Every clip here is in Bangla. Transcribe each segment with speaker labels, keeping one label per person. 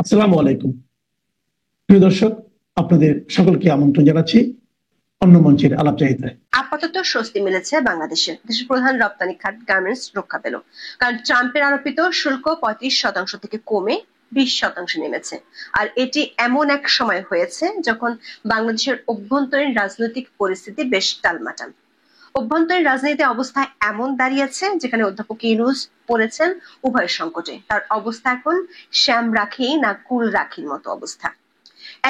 Speaker 1: আসসালামু আলাইকুম। প্রিয় দর্শক, আপনাদের সকলকে আমন্ত্রণ জানাচ্ছি অন্য মঞ্চের আলাপচারিতায়।
Speaker 2: আপাতত স্বস্তি মিলেছে বাংলাদেশের প্রধান রপ্তানি খাত গার্মেন্টস রক্ষা পেল, কারণ ট্রাম্পের আরোপিত শুল্ক 35% থেকে কমে 20% নেমেছে। আর এটি এমন এক সময় হয়েছে যখন বাংলাদেশের অভ্যন্তরীণ রাজনৈতিক পরিস্থিতি বেশ টালমাটাল। অভ্যন্তরীণ রাজনীতি অবস্থা এমন দাঁড়িয়েছে যেখানে অধ্যাপক ইউনূস পড়েছেন উভয় সংকটে। তার অবস্থা এখন শ্যাম রাখি না কুল রাখির মতো অবস্থা।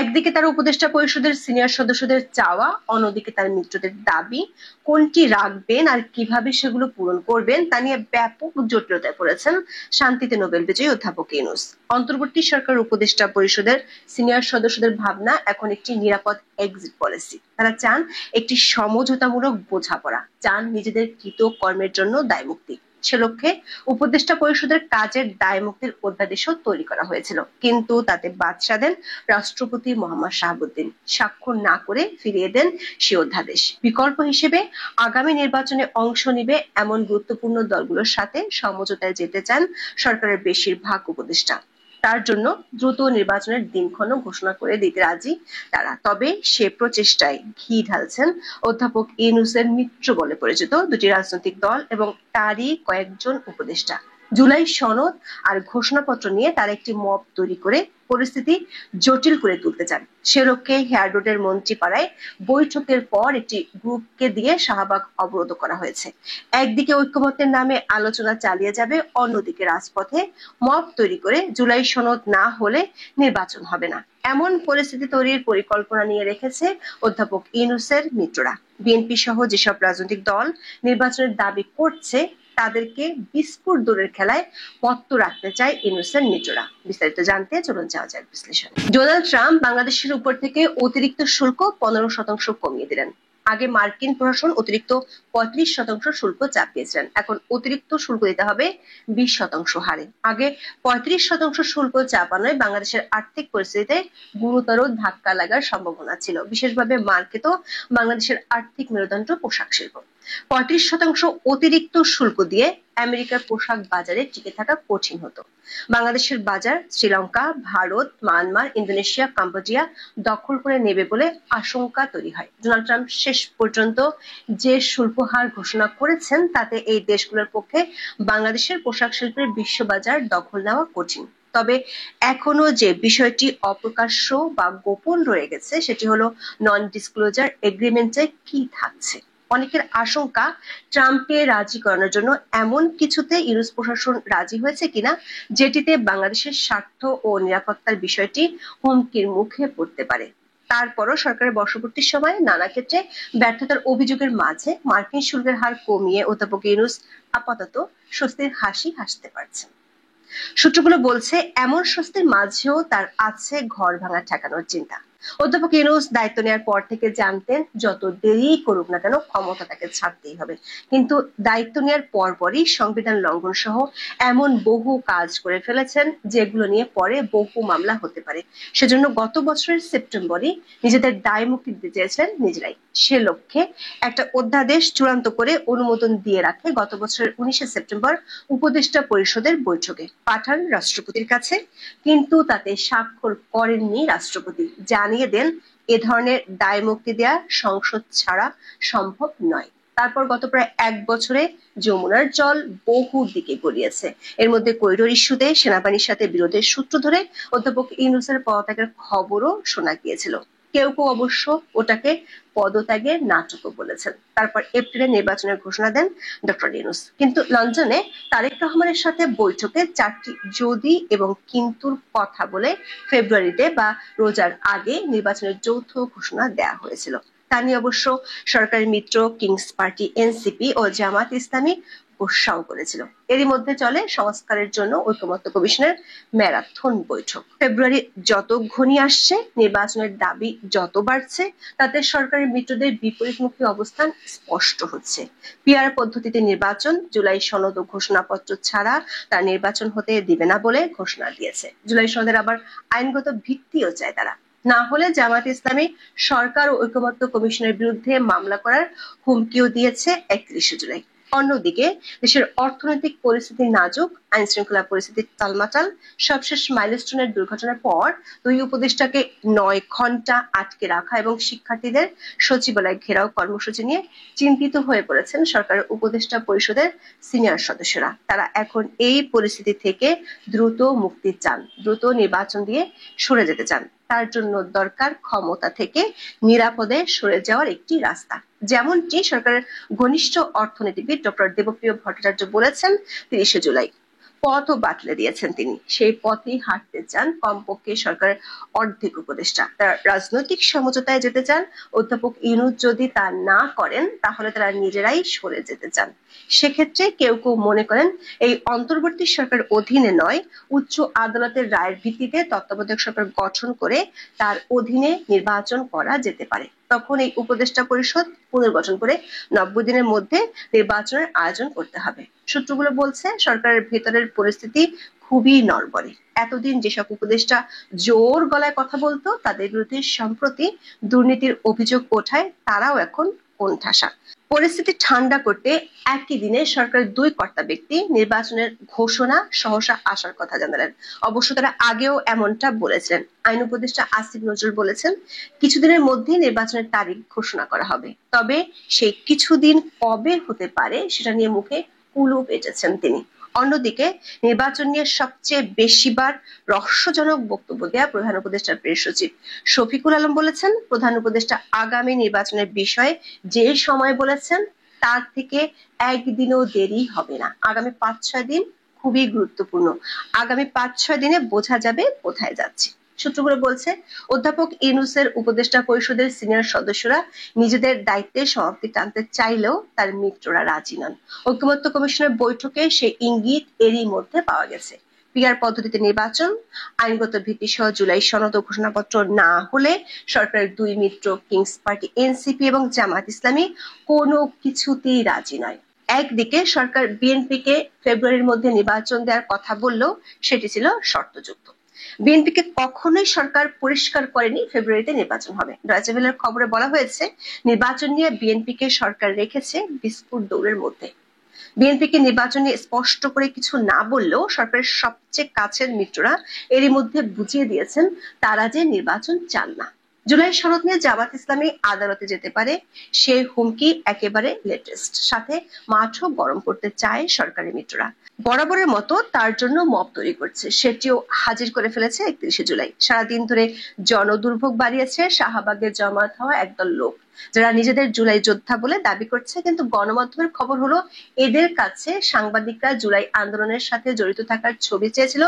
Speaker 2: একদিকে তার উপদেষ্টা পরিষদের সিনিয়র সদস্যদের চাওয়া, অন্যদিকে তার মিত্রদের দাবি। কোনটি রাখবেন আর কিভাবে সেগুলো পূরণ করবেন তা নিয়ে ব্যাপক জটিলতায় পড়েছেন শান্তিতে নোবেল বিজয়ী অধ্যাপক ইউনূস। অন্তর্বর্তী সরকার উপদেষ্টা পরিষদের সিনিয়র সদস্যদের ভাবনা এখন একটি নিরাপদ এক্সিট পলিসি। তারা চান একটি সমঝোতামূলক বোঝাপড়া, চান নিজেদের কৃত কর্মের জন্য দায়মুক্তি। সে লক্ষ্যে উপদেষ্টা পরিষদের কাজের দায়মুক্তির অধ্যাদেশও তৈরি করা হয়েছিল, কিন্তু তাতে বাদ সাধেন রাষ্ট্রপতি মোহাম্মদ শাহাবুদ্দিন। স্বাক্ষর না করে ফিরিয়ে দেন সে অধ্যাদেশ। বিকল্প হিসেবে আগামী নির্বাচনে অংশ নিবে এমন গুরুত্বপূর্ণ দলগুলোর সাথে সমঝোতায় যেতে চান সরকারের বেশিরভাগ উপদেষ্টা। তার জন্য দ্রুত নির্বাচনের দিনক্ষণ ঘোষণা করে দিতে রাজি তারা। তবে সে প্রচেষ্টায় ঘি ঢালছেন অধ্যাপক ইউনূসের মিত্র বলে পরিচিত দুটি রাজনৈতিক দল এবং তারই কয়েকজন উপদেষ্টা। জুলাই সনদ আর ঘোষণাপত্র নিয়ে তারা একটি মব তৈরি করে পরিস্থিতি জটিল করে তুলতে চান। সে লক্ষ্যে হেয়ার রোডের মন্ত্রীপাড়ায় বৈঠকের পর একটি গ্রুপকে দিয়ে শাহবাগ অবরোধ করা হয়েছে। একদিকে ঐক্যমত্যের নামে আলোচনা চালিয়ে যাবে, অন্যদিকে রাজপথে মব তৈরি করে জুলাই সনদ না হলে নির্বাচন হবে না, এমন পরিস্থিতি তৈরির পরিকল্পনা নিয়ে রেখেছে অধ্যাপক ইউনূসের মিত্ররা। বিএনপি সহ যেসব রাজনৈতিক দল নির্বাচনের দাবি করছে তাদেরকে বিস্কুট দৌড়ের খেলায় মত্ত রাখতে চায় ইউনূসের মিত্ররা। বিস্তারিত জানতে চলুন যাওয়া যাক বিশ্লেষণ। ডোনাল্ড ট্রাম্প বাংলাদেশের উপর থেকে অতিরিক্ত শুল্ক 15% কমিয়ে দিলেন। আগে মার্কিন প্রশাসন অতিরিক্ত 35% শুল্ক চাপিয়েছিলেন, এখন অতিরিক্ত শুল্ক দিতে হবে 20% হারে। আগে 35% শুল্ক চাপানোয় বাংলাদেশের আর্থিক পরিস্থিতিতে গুরুতর ধাক্কা লাগার সম্ভাবনা ছিল, বিশেষভাবে মার্কিত বাংলাদেশের আর্থিক মেরুদণ্ড পোশাক শিল্প। 35% অতিরিক্ত শুল্ক দিয়ে আমেরিকার পোশাক বাজারে টিকে থাকা কঠিন হতো। বাংলাদেশের বাজার Sri Lanka, Bharat, Myanmar, Indonesia, Cambodia দখল করে নেবে বলে আশঙ্কা তৈরি হয়। ডোনাল্ড ট্রাম্প শেষ পর্যন্ত যে শুল্ক হার ঘোষণা করেছেন তাতে এই দেশগুলোর পক্ষে বাংলাদেশের পোশাক শিল্পের বিশ্ববাজার দখল নেওয়া কঠিন। তবে এখনো যে বিষয়টি অপ্রকাশ্য বা গোপন রয়ে গেছে সেটি হলো নন ডিসক্লোজার এগ্রিমেন্টে কি থাকছে। অনেকের আশঙ্কা ট্রাম্পকে রাজি করানোর জন্য এমন কিছুতে ইউরোপ প্রশাসন রাজি হয়েছে কিনা যেটিতে বাংলাদেশের স্বার্থ ও নিরাপত্তার বিষয়টি হুমকির মুখে পড়তে পারে। তারপরও সরকারের বর্ষপূর্তির সময় নানা ক্ষেত্রে ব্যর্থতার অভিযোগের মাঝে মার্কিন শুল্কের হার কমিয়ে অধ্যাপক ইউনূস আপাতত স্বস্তির হাসি হাসতে পারছেন। সূত্রগুলো বলছে এমন স্বস্তির মাঝেও তার আছে ঘর ভাঙা ঠেকানোর চিন্তা। অধ্যাপক ইউনূস দায়িত্ব নেওয়ার পর থেকে জানতেন যত দেরি করুক না কেন ক্ষমতা তাকে ছাড়তেই হবে, কিন্তু দায়িত্ব নেওয়ার পরপরই সংবিধান লঙ্ঘন সহ এমন বহু কাজ করে ফেলেছেন যেগুলো নিয়ে পরে বহু মামলা হতে পারে। সেজন্য গত বছরের সেপ্টেম্বরে নিজেদের দায় মুক্তি দিতে চেয়েছিলেন নিজেরাই। সে লক্ষ্যে একটা অধ্যাদেশ চূড়ান্ত করে অনুমোদন দিয়ে রাখে গত বছরের 19 সেপ্টেম্বর উপদেষ্টা পরিষদের বৈঠকে পাঠান রাষ্ট্রপতির কাছে, কিন্তু তাতে স্বাক্ষর করেননি রাষ্ট্রপতি। জানিয়ে দেন এ ধরনের দায় মুক্তি দেয়া সংসদ ছাড়া সম্ভব নয়। তারপর গত প্রায় 1 বছরে যমুনার জল বহু দিকে গড়িয়েছে। এর মধ্যে করিডোর ইস্যুতে সেনাবাহিনীর সাথে বিরোধের সূত্র ধরে অধ্যাপক ইউনূসের পদত্যাগের খবরও শোনা গিয়েছিল। কেউ কেউ অবশ্য ওটাকে পদত্যাগের নাটকও বলেছেন। তারপর এপ্রিলে নির্বাচনের ঘোষণা দেন ডক্টর ইউনূস, কিন্তু লন্ডনে তারেক রহমানের সাথে বৈঠকে 4টি যদি এবং কিন্তুর কথা বলে ফেব্রুয়ারিতে বা রোজার আগে নির্বাচনের যৌথ ঘোষণা দেয়া হয়েছিল। তা নিয়ে অবশ্য সরকারি মিত্র কিংস পার্টি এনসিপি ও জামাত ইসলামী গোসাও করেছিল। এরই মধ্যে চলে সংস্কারের জন্য ঐকমত্য কমিশনের ম্যারাথন বৈঠক। ফেব্রুয়ারি যত ঘনিয়ে আসছে, নির্বাচনের দাবি যত বাড়ছে, তাতে সরকারের মিত্রদের বিপরীতমুখী অবস্থান স্পষ্ট হচ্ছে। পিআর পদ্ধতিতে নির্বাচন, জুলাই সনদ ও ঘোষণাপত্র ছাড়া তার নির্বাচন হতে দিবে না বলে ঘোষণা দিয়েছে। জুলাই সনদের আবার আইনগত ভিত্তিও চায় তারা, না হলে জামাত ইসলামী সরকার ও ঐকমত্য কমিশনের বিরুদ্ধে মামলা করার হুমকিও দিয়েছে 31 জুলাই। অন্যদিকে দেশের অর্থনৈতিক পরিস্থিতি নাজুক, আইন শৃঙ্খলা পরিস্থিতি টালমাটাল। সবশেষ মাইলস্টোনের দুর্ঘটনার পর দুই উপদেষ্টাকে 9 ঘন্টা আটকে রাখা এবং শিক্ষার্থীদের সচিবালয় ঘেরাও কর্মসূচি নিয়ে চিন্তিত হয়ে পড়েছেন সরকারের উপদেষ্টা পরিষদের সিনিয়র সদস্যরা। তারা এখন এই পরিস্থিতি থেকে দ্রুত মুক্তি চান, দ্রুত নির্বাচন দিয়ে সরে যেতে চান। তার জন্য দরকার ক্ষমতা থেকে নিরাপদে সরে যাওয়ার একটি রাস্তা। যেমনটি সরকারের ঘনিষ্ঠ অর্থনীতিবিদ ডক্টর দেবপ্রিয় ভট্টাচার্য বলেছেন 30 জুলাই। পথও বাতলে দিয়েছেন তিনি। সেই পথেই হাঁটতে চান কমপক্ষে সরকারের অর্ধেক উপদেষ্টা। তারা রাজনৈতিক সমঝোতায় যেতে চান। অধ্যাপক ইউনূস যদি তা না করেন তাহলে তারা নিজেরাই সরে যেতে চান। সেক্ষেত্রে কেউ কেউ মনে করেন এই অন্তর্বর্তী সরকার অধীনে নয়, উচ্চ আদালতের রায়ের ভিত্তিতে তত্ত্বাবধায়ক সরকার গঠন করে তার অধীনে নির্বাচন করা যেতে পারে। তখন এই উপদেষ্টা পরিষদ পুনর্গঠন করে 90 দিনের মধ্যে নির্বাচনের আয়োজন করতে হবে। সূত্রগুলো বলছে সরকারের ভেতরের পরিস্থিতি খুবই নড়বড়ে। এতদিন যেসব উপদেষ্টা জোর গলায় কথা বলতো তাদের বিরুদ্ধে সম্প্রতি দুর্নীতির অভিযোগ ওঠায় তারাও এখন কোণঠাসা। পরিস্থিতি ঠান্ডা করতে একই দিনে সরকারের 2 কর্তা ব্যক্তি নির্বাচনের ঘোষণা সহসা আসার কথা জানালেন। অবশ্য তারা আগেও এমনটা বলেছিলেন। আইন উপদেষ্টা আসিফ নজরুল বলেছেন কিছুদিনের মধ্যে নির্বাচনের তারিখ ঘোষণা করা হবে, তবে সেই কিছুদিন কবে হতে পারে সেটা নিয়ে মুখে কুলুপ এঁটেছেন তিনি। অন্যদিকে নির্বাচন নিয়ে সবচেয়ে বেশিবার রহস্যজনক বক্তব্য দেয়া প্রধান উপদেষ্টার প্রেস সচিব শফিকুল আলম বলেছেন প্রধান উপদেষ্টা আগামী নির্বাচনের বিষয়ে যে সময় বলেছেন তার থেকে একদিনও দেরি হবে না। আগামী 5-6 দিন খুবই গুরুত্বপূর্ণ। আগামী 5-6 দিনে বোঝা যাবে কোথায় যাচ্ছে। সূত্রগুলো বলছে অধ্যাপক ইউনূসের উপদেষ্টা পরিষদের সিনিয়র সদস্যরা নিজেদের দায়িত্বের সমাপ্তি টানতে চাইলেও তার মিত্ররা রাজি নন। ঐকমত্য কমিশনের বৈঠকে সেই ইঙ্গিত এরই মধ্যে পাওয়া গেছে। পিআর পদ্ধতিতে নির্বাচন, আইনগত ভিত্তি সহ জুলাই সনদ ও ঘোষণাপত্র না হলে সরকারের 2 মিত্র কিংস পার্টি এনসিপি এবং জামায়াত ইসলামী কোনো কিছুতেই রাজি নয়। একদিকে সরকার বিএনপিকে ফেব্রুয়ারির মধ্যে নির্বাচন দেওয়ার কথা বললেও সেটি ছিল শর্তযুক্ত। বিএনপিকে কখনোই সরকার পরিষ্কার করেনি ফেব্রুয়ারিতে নির্বাচন হবে। ডয়েচে ভেলের খবরে বলা হয়েছে নির্বাচন নিয়ে বিএনপিকে সরকার রেখেছে বিস্কুট দৌড়ের মধ্যে। বিএনপিকে নির্বাচন নিয়ে স্পষ্ট করে কিছু না বললেও সরকারের সবচেয়ে কাছের মিত্ররা এরই মধ্যে বুঝিয়ে দিয়েছেন তারা যে নির্বাচন চান না। জুলাই সনদ নিয়ে জামাত ইসলামী আদালতে যেতে পারে সে হুমকি একেবারে লেটেস্ট। সাথে মাঠও গরম করতে চায় সরকারি মিত্ররা। বরাবরের মতো তার জন্য মব তৈরি করছে, সেটিও হাজির করে ফেলেছে 31 জুলাই। সারাদিন ধরে জনদুর্ভোগ বাড়িয়েছে শাহবাগে জমায়েত হওয়া একদল লোক, যারা নিজেদের জুলাই যোদ্ধা বলে দাবি করছে। কিন্তু গণমাধ্যমের খবর হলো এদের কাছে সাংবাদিকরা জুলাই আন্দোলনের সাথে জড়িত থাকার ছবি চেয়েছিল,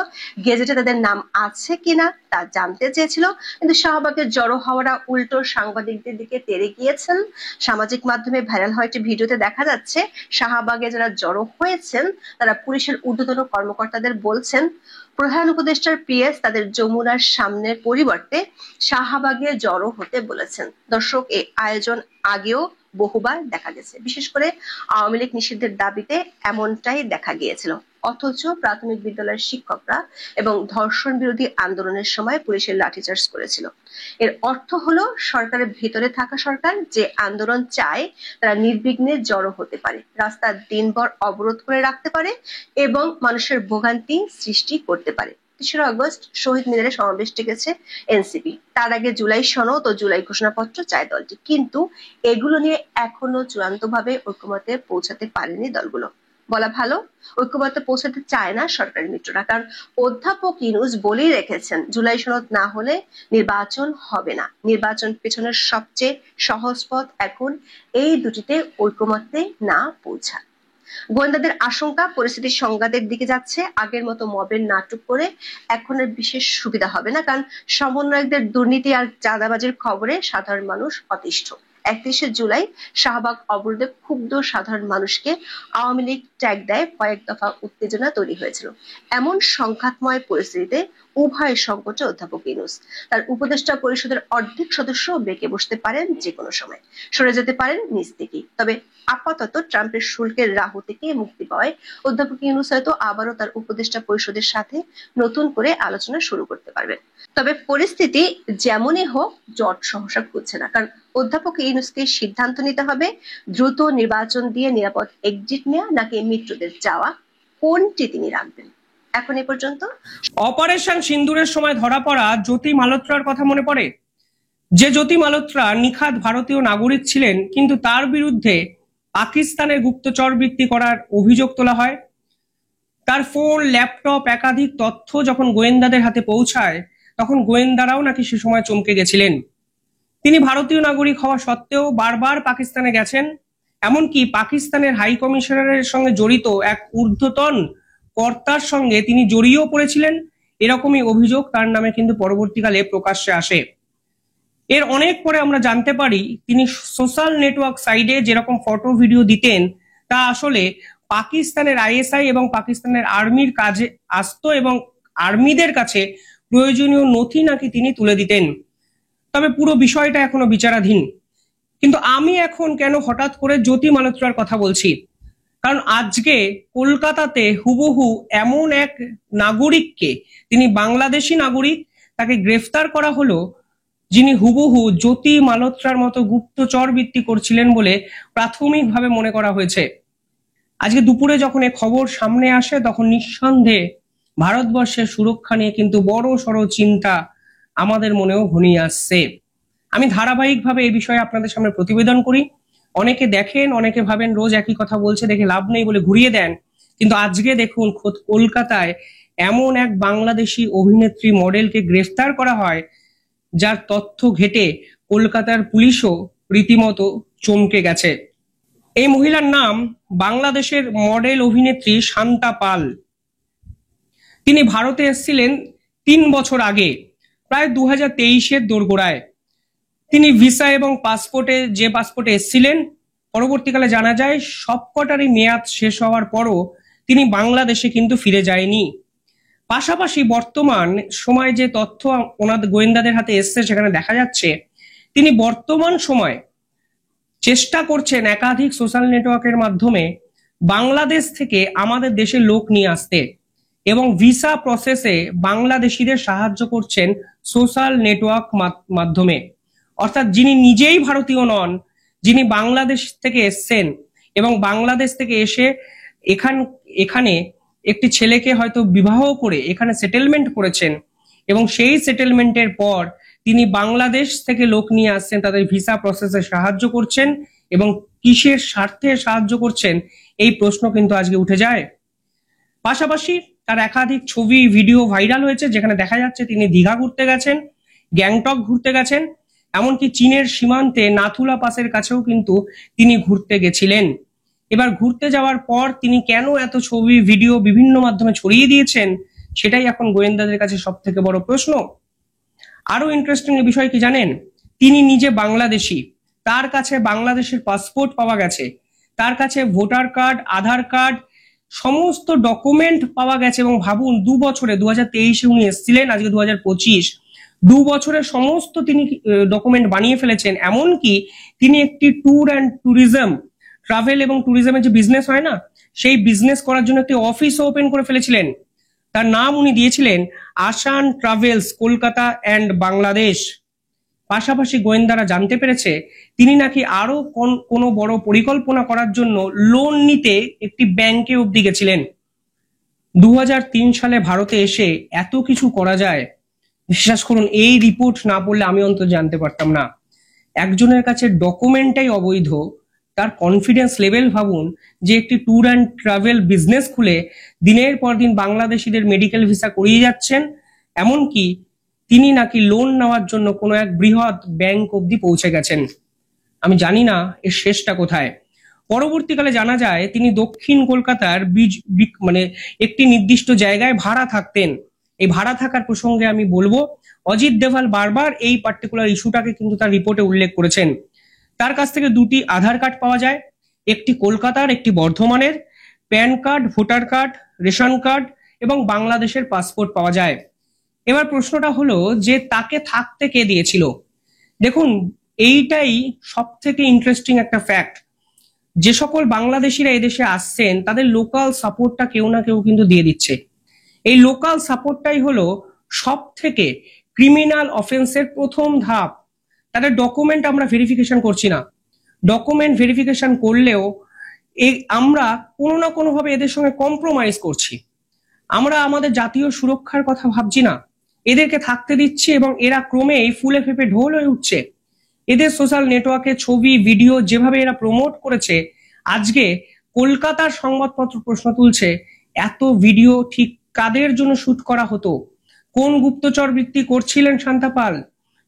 Speaker 2: গেজেটে তাদের নাম আছে কিনা তা জানতে চেয়েছিল। কিন্তু শাহবাগে জড়ো হওয়ারা উল্টো সাংবাদিকদের দিকে তেড়ে গিয়েছেন। সামাজিক মাধ্যমে ভাইরাল হওয়া একটি ভিডিওতে দেখা যাচ্ছে শাহবাগে যারা জড়ো হয়েছেন তারা পুলিশের ঊর্ধ্বতন কর্মকর্তাদের বলছেন প্রধান উপদেষ্টার পিএস তাদের যমুনার সামনের পরিবর্তে শাহবাগে জড়ো হতে বলেছেন। দর্শক, এই আয়োজন আগেও বহুবার দেখা গেছে। বিশেষ করে আওয়ামী লীগ নিষিদ্ধের দাবিতে এমনটাই দেখা গিয়েছিল। অথচ প্রাথমিক বিদ্যালয়ের শিক্ষকরা এবং ধর্ষণ বিরোধী আন্দোলনের সময় পুলিশের লাঠিচার্জ করেছিল। এর অর্থ হলো সরকারের ভেতরে থাকা সরকার যে আন্দোলন চায় তারা নির্বিঘ্নে জড়ো হতে পারে, রাস্তা দিনভর অবরোধ করে রাখতে পারে এবং মানুষের ভোগান্তি সৃষ্টি করতে পারে। 3 আগস্ট শহীদ মিনারে সমাবেশ ডেকেছে এনসিপি। তার আগে জুলাই সনদ ও জুলাই ঘোষণাপত্র চায় দলটি, কিন্তু এগুলো নিয়ে এখনো চূড়ান্তভাবে ঐকমত্যে পৌঁছাতে পারেনি দলগুলো। বলা ভালো ঐক্যমত্যে পৌঁছাতে চায় না সরকারি মিত্ররা, কারণ অধ্যাপক ইউনূস বলেই রেখেছেন জুলাই সনদ না হলে নির্বাচন হবে না। নির্বাচন পেছনের সবচেয়ে সহজ পথ এখন এই দুটিতে ঐকমত্যে না পৌঁছা। গোয়েন্দাদের আশঙ্কা পরিস্থিতি সংঘাতের দিকে যাচ্ছে। আগের মতো মবের নাটক করে এখন আর বিশেষ সুবিধা হবে না, কারণ সমন্বয়কদের দুর্নীতি আর চাঁদাবাজির খবরে সাধারণ মানুষ অতিষ্ঠ। 31 জুলাই শাহবাগ অবরোধে ক্ষুব্ধ সাধারণ মানুষকে আওয়ামী লীগ ট্যাগ দেয়, কয়েক দফা উত্তেজনা তৈরি হয়েছিল। এমন সংঘাতময় পরিস্থিতিতে উভয় সংকটে অধ্যাপক ইউনূস তার উপদেষ্টা পরিষদের অর্ধেক সদস্য বেঁকে বসতে পারেন, যে কোনো সময় সরে যেতে পারেন নিজ থেকেই। তবে আপাতত ট্রাম্পের শুল্কের রাহু থেকে মুক্তি পাওয়ায় অধ্যাপক ইউনূস হয়তো আবারও তার উপদেষ্টা পরিষদের সাথে নতুন করে আলোচনা শুরু করতে পারবেন। তবে পরিস্থিতি যেমনই হোক জট সহসা খুঁজছে না, কারণ অধ্যাপক ইউনূসকে সিদ্ধান্ত নিতে হবে দ্রুত নির্বাচন দিয়ে নিরাপদ এক্সিট নেওয়া নাকি মিত্রদের চাওয়া, কোনটি তিনি রাখবেন। এখন এই পর্যন্ত।
Speaker 3: অপারেশন সিন্দুরের সময় ধরা পড়া জ্যোতি মালহোত্রার কথা মনে পড়ে। যে জ্যোতি মালহোত্রা নিখাত ভারতীয় নাগরিক ছিলেন, কিন্তু তার বিরুদ্ধে পাকিস্তানের গুপ্তচর বৃত্তি করার অভিযোগ তোলা হয়। তার ফোন, ল্যাপটপ, একাধিক তথ্য যখন গোয়েন্দাদের হাতে পৌঁছায়, তখন গোয়েন্দারাও নাকি সে সময় চমকে গেছিলেন। তিনি ভারতীয় নাগরিক হওয়া সত্ত্বেও বারবার পাকিস্তানে গেছেন, এমনকি পাকিস্তানের হাই কমিশনারের সঙ্গে জড়িত এক ঊর্ধ্বতন কর্তার সঙ্গে তিনি জড়িয়েও পড়েছিলেন। এরকমই অভিযোগ তার নামে কিন্তু পরবর্তীকালে প্রকাশ্যে আসে। এর অনেক পরে আমরা জানতে পারি তিনি সোশ্যাল নেটওয়ার্ক সাইটে যেরকম ফটো ভিডিও দিতেন তা আসলে পাকিস্তানের আইএসআই এবং পাকিস্তানের আর্মির কাজে আসতো, এবং আর্মিদের কাছে প্রয়োজনীয় নথি নাকি তিনি তুলে দিতেন। তবে পুরো বিষয়টা এখনো বিচারাধীন। কিন্তু আমি এখন কেন হঠাৎ করে জ্যোতি মালহোত্রার কথা বলছি, কারণ আজকে কলকাতাতে হুবহু এমন এক নাগরিককে, তিনি বাংলাদেশি নাগরিক, তাকে গ্রেফতার করা হলো, যিনি হুবহু জ্যোতি মালহোত্রার মতো গুপ্তচর বৃত্তি করছিলেন বলে প্রাথমিকভাবে মনে করা হয়েছে। আজকে দুপুরে যখন এই খবর সামনে আসে, তখন নিঃসন্দেহে ভারতবর্ষের সুরক্ষা নিয়ে কিন্তু বড় সড় চিন্তা আমাদের মনেও ঘনিয়ে আসছে। আমি ধারাবাহিকভাবে এই বিষয়ে আপনাদের সামনে প্রতিবেদন করি। অনেকে দেখেন, অনেকে ভাবেন রোজ একই কথা বলছে, দেখে লাভ নেই বলে ঘুরিয়ে দেন। কিন্তু আজকে দেখুন, খোদ কলকাতায় এমন এক বাংলাদেশি অভিনেত্রী মডেলকে গ্রেফতার করা হয়, যার তথ্য ঘেটে কলকাতার পুলিশও রীতিমতো চমকে গেছে। এই মহিলার নাম বাংলাদেশের মডেল অভিনেত্রী শান্তা পাল। তিনি ভারতে এসেছিলেন 3 বছর আগে, প্রায় 2023-এর দোরগোড়ায়। তিনি ভিসা এবং যে পাসপোর্টে এসেছিলেন, পরবর্তীকালে জানা যায় সবকটারই মেয়াদ শেষ হওয়ার পরও তিনি বাংলাদেশে কিন্তু ফিরে যায়নি। পাশাপাশি বর্তমান সময় যে তথ্য ওনাদের গোয়েন্দাদের হাতে এসছে, সেখানে দেখা যাচ্ছে তিনি বর্তমান সময় চেষ্টা করছেন একাধিক সোশ্যাল নেটওয়ার্কের মাধ্যমে বাংলাদেশ থেকে আমাদের দেশে লোক নিয়ে আসতে, এবং ভিসা প্রসেসে বাংলাদেশিদের সাহায্য করছেন সোশ্যাল নেটওয়ার্ক মাধ্যমে। অর্থাৎ যিনি নিজেই ভারতীয় নন, যিনি বাংলাদেশ থেকে এসছেন এবং বাংলাদেশ থেকে এসে এখানে একটি ছেলেকে হয়তো বিবাহ করে এখানে সেটেলমেন্ট করেছেন, এবং সেই সেটেলমেন্টের পর তিনি বাংলাদেশ থেকে লোক নিয়ে আসছেন, তাদের ভিসা প্রসেসে সাহায্য করছেন, এবং কিসের স্বার্থে সাহায্য করছেন এই প্রশ্ন কিন্তু আজকে উঠে যায়। পাশাপাশি তার একাধিক ছবি, ভিডিও ভাইরাল হয়েছে, যেখানে দেখা যাচ্ছে তিনি দীঘা ঘুরতে গেছেন, গ্যাংটক ঘুরতে গেছেন, এমনকি চীনের সীমান্তে নাথুলা পাসের কাছেও কিন্তু তিনি ঘুরতে গেছিলেন। এবার ঘুরতে যাওয়ার পর তিনি কেন এত ছবি, ভিডিও বিভিন্ন মাধ্যমে ছড়িয়ে দিয়েছেন, সেটাই এখন গোয়েন্দাদের কাছে সব থেকে বড় প্রশ্ন। আরো ইন্টারেস্টিং বিষয় কি জানেন, তিনি নিজে বাংলাদেশি, তার কাছে বাংলাদেশের পাসপোর্ট পাওয়া গেছে, তার কাছে ভোটার কার্ড, আধার কার্ড, সমস্ত ডকুমেন্ট পাওয়া গেছে। এবং ভাবুন, 2 বছরে, 2023-এ উনি এসেছিলেন, আজকে 2025, 2 বছরের সমস্ত তিনি ডকুমেন্ট বানিয়ে ফেলেছেন। এমনকি তিনি একটি ট্রাভেল এবং ট্যুরিজমের যে বিজনেস হয় না, সেই বিজনেস করার জন্য একটি অফিসও ওপেন করে ফেলেছিলেন। তার নাম উনি দিয়েছিলেন আসান ট্রাভেলস কলকাতা অ্যান্ড বাংলাদেশ। পাশাপাশি গোয়েন্দারা জানতে পেরেছে তিনি নাকি আরো কোনো বড় পরিকল্পনা করার জন্য লোন নিতে একটি ব্যাংকে অবধি গেছিলেন। 2003 সালে ভারতে এসে এত কিছু করা যায়, বিশ্বাস করুন, এই রিপোর্ট না পড়লে আমি অন্তত জানতে পারতাম না। একজনের কাছে ডকুমেন্টটাই অবৈধ, তার কনফিডেন্স লেভেল ভাবুন, যে একটি ট্যুর অ্যান্ড ট্রাভেল বিজনেস খুলে দিনের পর দিন বাংলাদেশিদের মেডিকেল ভিসা করিয়ে যাচ্ছেন, এমনকি তিনি নাকি লোন নেওয়ার জন্য কোনো এক বৃহৎ ব্যাংক অবধি পৌঁছে গেছেন। আমি জানি না এর শেষটা কোথায়। পরবর্তীকালে জানা যায় তিনি দক্ষিণ কলকাতার একটি নির্দিষ্ট জায়গায় ভাড়া থাকতেন। এই ভাড়া থাকার প্রসঙ্গে আমি বলবো, অজিত দেভাল বারবার এই পার্টিকুলার ইস্যুটাকে কিন্তু তার রিপোর্টে উল্লেখ করেছেন। তার কাছ থেকে 2টি আধার কার্ড পাওয়া যায়, একটি কলকাতার, একটি বর্ধমানের, pan card, voter card, ration card এবং বাংলাদেশের পাসপোর্ট পাওয়া যায়। এবার প্রশ্নটা হলো যে তাকে থাকতে কে দিয়েছিল। দেখুন, এইটাই সব থেকে ইন্টারেস্টিং একটা ফ্যাক্ট। যে সকল বাংলাদেশিরা এদেশে আসছেন, তাদের লোকাল সাপোর্টটা কেউ না কেউ কিন্তু দিয়ে দিচ্ছে। এই লোকাল সাপোর্টটাই হলো সব থেকে ক্রিমিনাল অফেন্সের প্রথম ধাপ। তাদের ডকুমেন্ট আমরা ভেরিফিকেশন করছি না, ডকুমেন্ট ভেরিফিকেশন করলেও আমরা কোনো না কোনো ভাবে এদের সঙ্গে কম্প্রোমাইজ করছি। আমরা আমাদের জাতীয় সুরক্ষার কথা ভাবছি না, এদেরকে থাকতে দিচ্ছি এবং এরা ক্রমেই ফুলে ফেপে ঢোল হয়ে উঠছে। এদের সোশ্যাল নেটওয়ার্কে ছবি ভিডিও যেভাবে এরা প্রমোট করেছে, আজকে কলকাতার সংবাদপত্র প্রশ্ন তুলছে এত ভিডিও ঠিক কাদের জন্য শুট করা হতো, কোন গুপ্তচর বৃত্তি করছিলেন শান্তা পাল,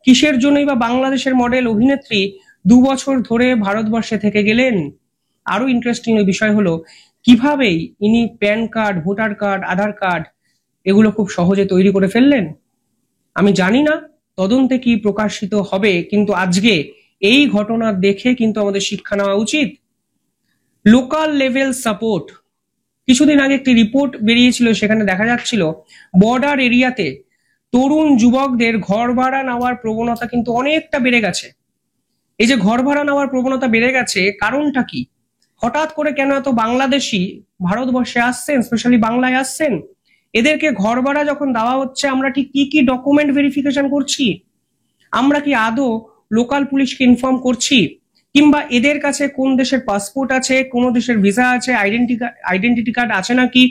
Speaker 3: কিসের জন্যই বা বাংলাদেশের মডেল অভিনেত্রী 2 বছর ধরে ভারতবর্ষে থেকে গেলেন। আরো ইন্টারেস্টিং বিষয় হলো কিভাবেই ইনি প্যান কার্ড, ভোটার কার্ড, আধার কার্ড এগুলো খুব সহজে তৈরি করে ফেললেন। আমি জানি না তদন্তে কি প্রকাশিত হবে, কিন্তু আজকে এই ঘটনা দেখে কিন্তু আমাদের শিক্ষা নেওয়া উচিত। লোকাল লেভেল সাপোর্ট, কিছুদিন আগে একটি রিপোর্ট বেরিয়েছিল, সেখানে দেখা যাচ্ছিল বর্ডার এরিয়াতে তরুণ যুবকদের ঘর ভাড়া নেওয়ার প্রবণতা কিন্তু অনেকটা বেড়ে গেছে। এই যে ঘর ভাড়া নেওয়ার প্রবণতা বেড়ে গেছে, কারণটা কি? হঠাৎ করে কেন এত বাংলাদেশি ভারতবর্ষে আসছেন, স্পেশালি বাংলায় আসছেন? এদেরকে ঘর ভাড়া যখন দেওয়া হচ্ছে, আমরা ঠিক কি কি ডকুমেন্ট ভেরিফিকেশন করছি? আমরা কি আদৌ লোকাল পুলিশকে ইনফর্ম করছি? কিংবা এদের কাছে কোন দেশের পাসপোর্ট আছে, কোন দেশের ভিসা আছে, আইডেন্টিটি কার্ড আছে নাকি,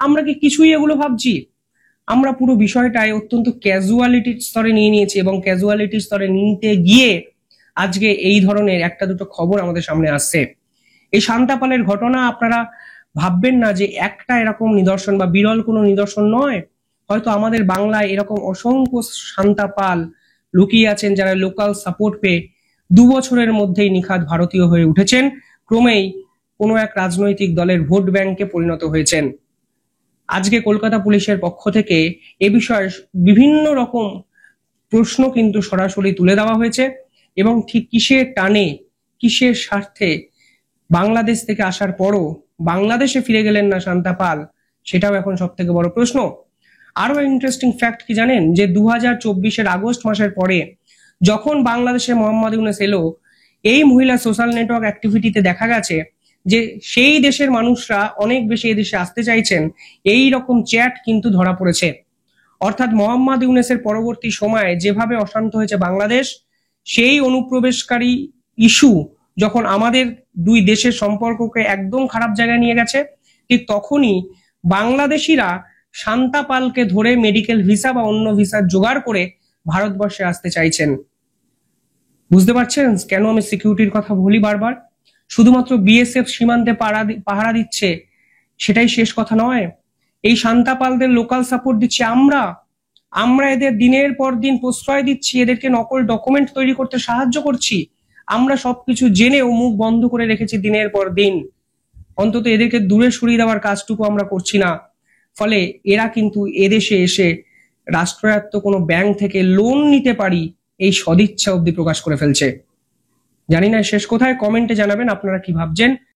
Speaker 3: আমরা কি কিছুই এগুলো ভাবছি? আমরা পুরো বিষয়টাই অত্যন্ত ক্যাজুয়ালিটির স্তরে নিয়ে নিয়েছি এবং ক্যাজুয়ালিটির স্তরে নিতে গিয়ে আজকে এই ধরনের একটা দুটো খবর আমাদের সামনে আসছে। এই শান্তা পালের ঘটনা আপনারা ভাববেন না যে একটা এরকম নিদর্শন বা বিরল কোনো নিদর্শন নয়। হয়তো আমাদের বাংলায় এরকম অসংখ্য শান্তা পাল লুকিয়ে আছেন, যারা লোকাল সাপোর্ট পেয়ে 2 বছরের মধ্যেই নিখাদ ভারতীয় হয়ে উঠেছেন, ক্রমেই কোনো এক রাজনৈতিক দলের ভোট ব্যাংকে পরিণত হয়েছেন। আজকে কলকাতা পুলিশের পক্ষ থেকে এ বিষয়ে বিভিন্ন রকম প্রশ্ন কিন্তু সরাসরি তুলে দেওয়া হয়েছে এবং ঠিক কিসের টানে, কিসের স্বার্থে বাংলাদেশ থেকে আসার পরও বাংলাদেশে ফিরে গেলেন না শান্তা পাল, সেটাও এখন সব থেকে বড় প্রশ্ন। আরো ইন্টারেস্টিং ফ্যাক্ট কি জানেন, যে 2024-এর আগস্ট মাসের পরে যখন বাংলাদেশে মোহাম্মদ ইউনূস এলো, এই মহিলা সোশ্যাল নেটওয়ার্ক অ্যাক্টিভিটিতে দেখা গেছে যে সেই দেশের মানুষরা অনেক বেশি এদেশে আসতে চাইছেন, এই রকম চ্যাট কিন্তু ধরা পড়েছে। অর্থাৎ মোহাম্মদ ইউনূসের পরবর্তী সময়ে যেভাবে অশান্ত হয়েছে বাংলাদেশ, সেই অনুপ্রবেশকারী ইস্যু যখন আমাদের দুই দেশের সম্পর্ককে একদম খারাপ জায়গায় নিয়ে গেছে, ঠিক তখনই বাংলাদেশিরা শান্তা পালকে ধরে মেডিকেল ভিসা বা অন্য ভিসা জোগাড় করে ভারতবর্ষে আসতে চাইছেন। বুঝতে পারছেন কেন আমি সিকিউরিটির কথা বলি বারবার? শুধুমাত্র বিএসএফ সীমান্তে পাহারা দিচ্ছে, সেটাই শেষ কথা নয়। এই শান্তা পালদের লোকাল সাপোর্ট দিচ্ছি আমরা এদের দিনের পর দিন প্রশ্রয় দিচ্ছি, এদেরকে নকল ডকুমেন্ট তৈরি করতে সাহায্য করছি। আমরা সবকিছু জেনেও মুখ বন্ধ করে রেখেছি দিনের পর দিন। অন্তত এদেরকে দূরে সরিয়ে দেওয়ার কাজটুকু আমরা করছি না। ফলে এরা কিন্তু এদেশে এসে রাষ্ট্রায়ত্ত কোনো ব্যাংক থেকে লোন নিতে পারি এই সদিচ্ছা অবধি প্রকাশ করে ফেলছে। জানি না শেষ কোথায়, কমেন্টে জানাবেন আপনারা কি ভাবছেন।